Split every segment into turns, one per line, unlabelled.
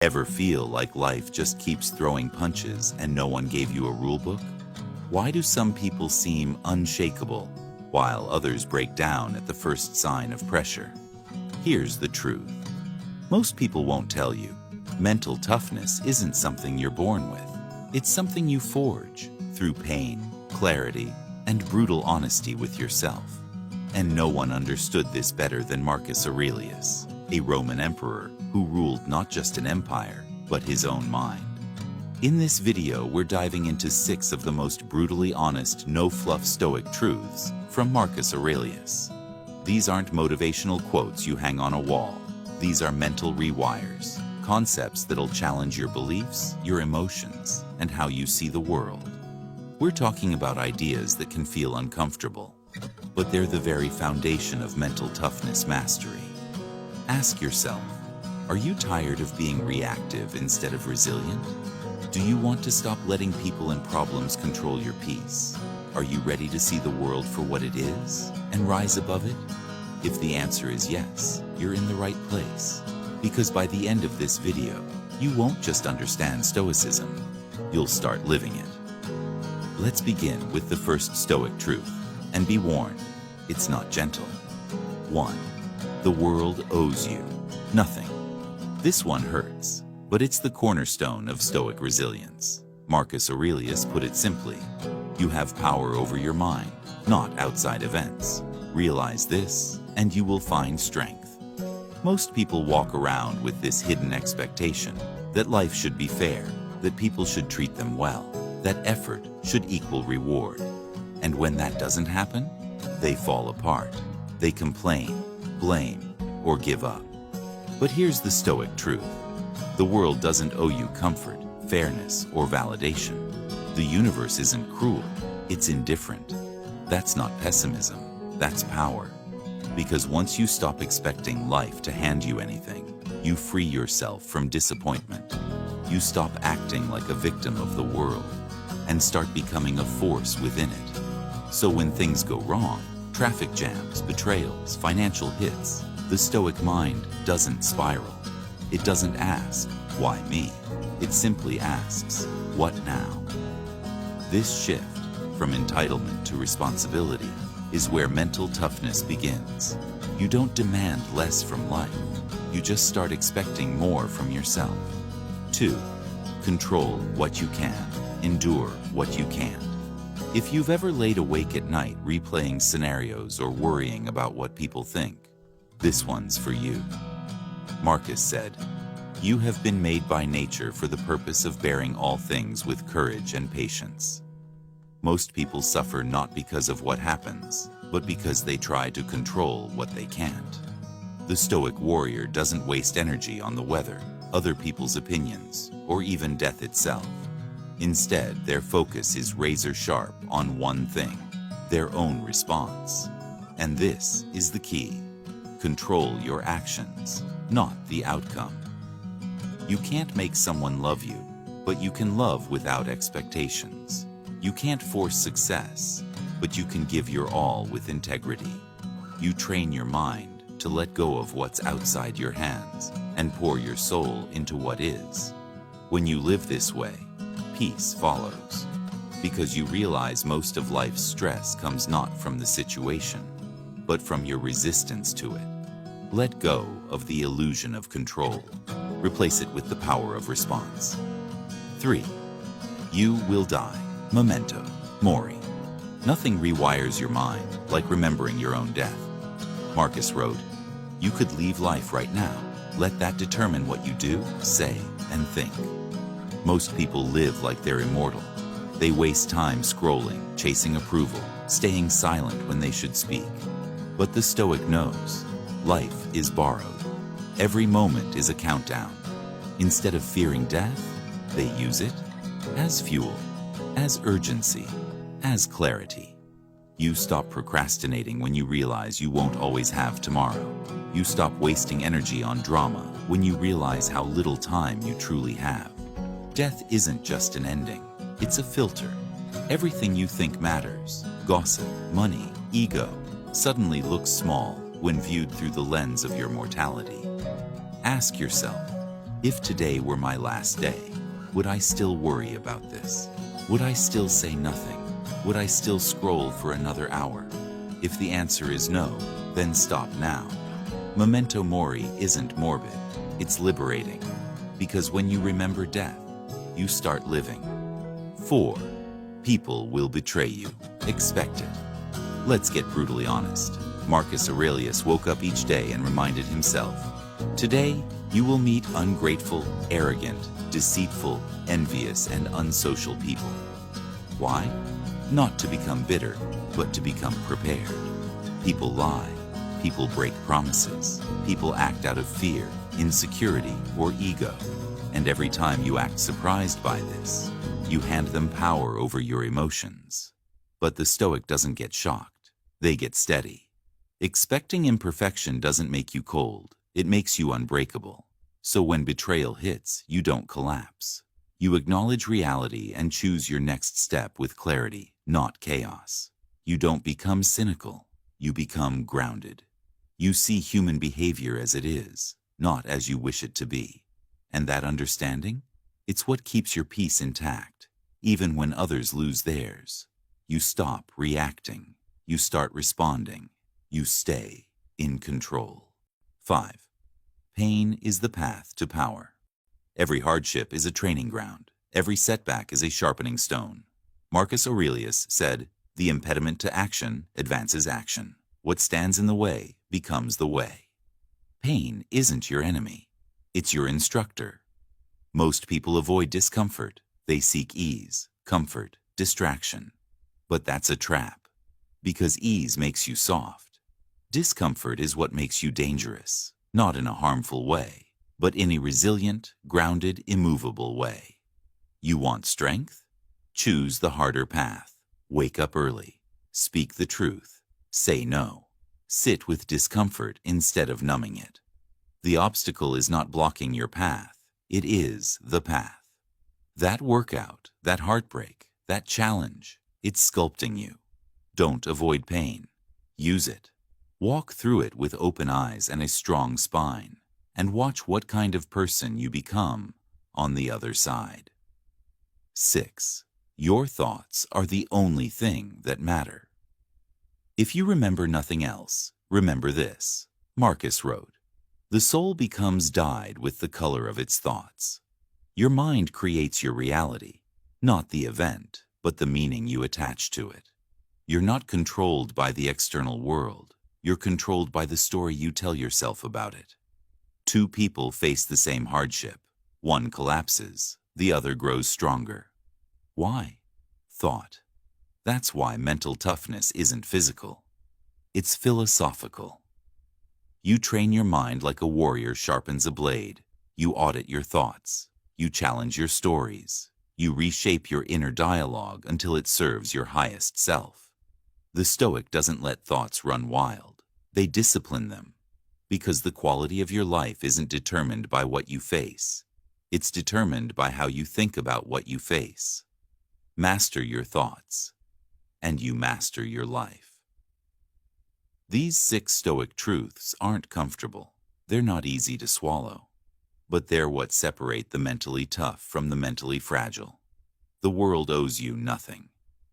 Ever feel like life just keeps throwing punches and no one gave you a rule book? Why do some people seem unshakable while others break down at the first sign of pressure? Here's the truth. Most people won't tell you. Mental toughness isn't something you're born with. It's something you forge through pain, clarity, and brutal honesty with yourself. And no one understood this better than Marcus Aurelius, a Roman emperor who ruled not just an empire, but his own mind. In this video, we're diving into 6 of the most brutally honest, no-fluff Stoic truths from Marcus Aurelius. These aren't motivational quotes you hang on a wall. These are mental rewires, concepts that'll challenge your beliefs, your emotions, and how you see the world. We're talking about ideas that can feel uncomfortable, but they're the very foundation of mental toughness mastery. Ask yourself, are you tired of being reactive instead of resilient? Do you want to stop letting people and problems control your peace? Are you ready to see the world for what it is and rise above it? If the answer is yes, you're in the right place. Because by the end of this video, you won't just understand Stoicism, you'll start living it. Let's begin with the first Stoic truth, and be warned, it's not gentle. 1. The world owes you nothing. This one hurts, but it's the cornerstone of Stoic resilience. Marcus Aurelius put it simply, you have power over your mind, not outside events. Realize this, and you will find strength. Most people walk around with this hidden expectation that life should be fair, that people should treat them well, that effort should equal reward. And when that doesn't happen, they fall apart. They complain, blame, or give up. But here's the Stoic truth. The world doesn't owe you comfort, fairness, or validation. The universe isn't cruel, it's indifferent. That's not pessimism, that's power. Because once you stop expecting life to hand you anything, you free yourself from disappointment. You stop acting like a victim of the world and start becoming a force within it. So when things go wrong, traffic jams, betrayals, financial hits, the Stoic mind doesn't spiral. It doesn't ask, why me? It simply asks, what now? This shift from entitlement to responsibility is where mental toughness begins. You don't demand less from life. You just start expecting more from yourself. 2. Control what you can. Endure what you can't. If you've ever laid awake at night replaying scenarios or worrying about what people think, this one's for you. Marcus said, you have been made by nature for the purpose of bearing all things with courage and patience. Most people suffer not because of what happens, but because they try to control what they can't. The Stoic warrior doesn't waste energy on the weather, other people's opinions, or even death itself. Instead, their focus is razor sharp on one thing, their own response. And this is the key. Control your actions, not the outcome. You can't make someone love you, but you can love without expectations. You can't force success, but you can give your all with integrity. You train your mind to let go of what's outside your hands and pour your soul into what is. When you live this way, peace follows, because you realize most of life's stress comes not from the situation, but from your resistance to it. Let go of the illusion of control. Replace it with the power of response. 3. You will die. Memento mori. Nothing rewires your mind like remembering your own death. Marcus wrote, you could leave life right now. Let that determine what you do, say, and think. Most people live like they're immortal. They waste time scrolling, chasing approval, staying silent when they should speak. But the Stoic knows, life is borrowed. Every moment is a countdown. Instead of fearing death, they use it as fuel, as urgency, as clarity. You stop procrastinating when you realize you won't always have tomorrow. You stop wasting energy on drama when you realize how little time you truly have. Death isn't just an ending, it's a filter. Everything you think matters, gossip, money, ego, suddenly looks small when viewed through the lens of your mortality. Ask yourself, If today were my last day, would I still worry about this? Would I still say nothing? Would I still scroll for another hour? If the answer is no, then stop now. Memento mori isn't morbid, it's liberating. Because when you remember death, you start living. 4. People will betray you. Expect it. Let's get brutally honest. Marcus Aurelius woke up each day and reminded himself, today you will meet ungrateful, arrogant, deceitful, envious, and unsocial people. Why? Not to become bitter, but to become prepared. People lie. People break promises. People act out of fear, insecurity, or ego. And every time you act surprised by this, you hand them power over your emotions. But the Stoic doesn't get shocked. They get steady. Expecting imperfection doesn't make you cold. It makes you unbreakable. So when betrayal hits, you don't collapse. You acknowledge reality and choose your next step with clarity, not chaos. You don't become cynical. You become grounded. You see human behavior as it is, not as you wish it to be. And that understanding? It's what keeps your peace intact, even when others lose theirs. You stop reacting. You start responding. You stay in control. 5. Pain is the path to power. Every hardship is a training ground. Every setback is a sharpening stone. Marcus Aurelius said, "The impediment to action advances action. What stands in the way becomes the way." Pain isn't your enemy. It's your instructor. Most people avoid discomfort. They seek ease, comfort, distraction. But that's a trap, because ease makes you soft. Discomfort is what makes you dangerous, not in a harmful way, but in a resilient, grounded, immovable way. You want strength? Choose the harder path. Wake up early. Speak the truth. Say no. Sit with discomfort instead of numbing it. The obstacle is not blocking your path. It is the path. That workout, that heartbreak, that challenge, it's sculpting you. Don't avoid pain. Use it. Walk through it with open eyes and a strong spine, and watch what kind of person you become on the other side. 6. Your thoughts are the only thing that matter. If you remember nothing else, remember this. Marcus wrote, "The soul becomes dyed with the color of its thoughts." Your mind creates your reality, not the event, but the meaning you attach to it. You're not controlled by the external world. You're controlled by the story you tell yourself about it. 2 people face the same hardship. One collapses, the other grows stronger. Why? Thought. That's why mental toughness isn't physical. It's philosophical. You train your mind like a warrior sharpens a blade. You audit your thoughts. You challenge your stories. You reshape your inner dialogue until it serves your highest self. The Stoic doesn't let thoughts run wild. They discipline them. Because the quality of your life isn't determined by what you face. It's determined by how you think about what you face. Master your thoughts, and you master your life. These 6 Stoic truths aren't comfortable. They're not easy to swallow. But they're what separate the mentally tough from the mentally fragile. The world owes you nothing.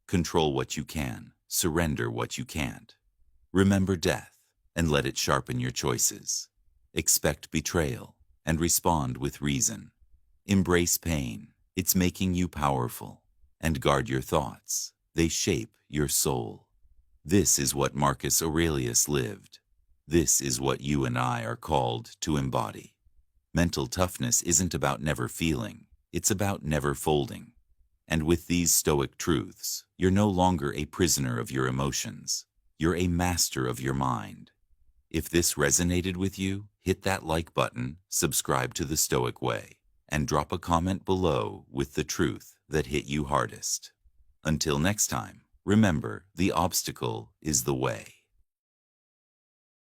Control what you can. Surrender what you can't. Remember death, and let it sharpen your choices. Expect betrayal, and respond with reason. Embrace pain. It's making you powerful. And guard your thoughts. They shape your soul. This is what Marcus Aurelius lived. This is what you and I are called to embody. Mental toughness isn't about never feeling. It's about never folding. And with these Stoic truths, you're no longer a prisoner of your emotions. You're a master of your mind. If this resonated with you, hit that like button, subscribe to The Stoic Way, and drop a comment below with the truth that hit you hardest. Until next time, remember, the obstacle is the way.